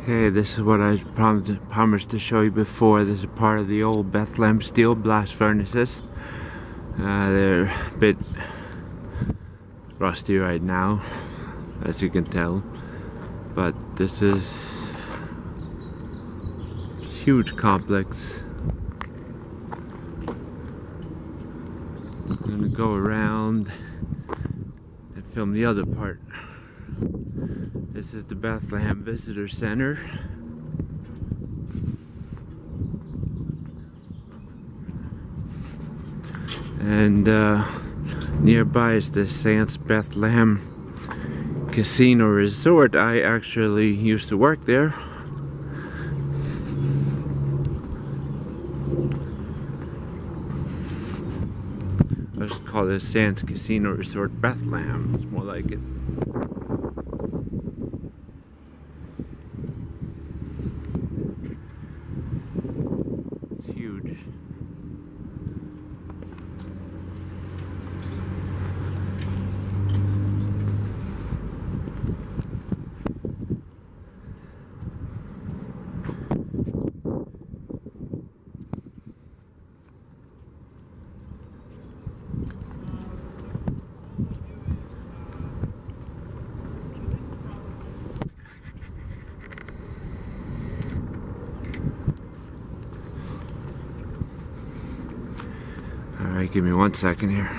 Okay, this is what I promised to show you before. This is part of the old Bethlehem steel blast furnaces. They're a bit rusty right now, as you can tell. But this is a huge complex. I'm gonna go around and film the other part. This is the Bethlehem Visitor Center. And nearby is the Saints Bethlehem Casino Resort. I actually used to work there. Let's call this Saints Casino Resort Bethlehem. It's more like it. It's huge. Alright, give me 1 second here.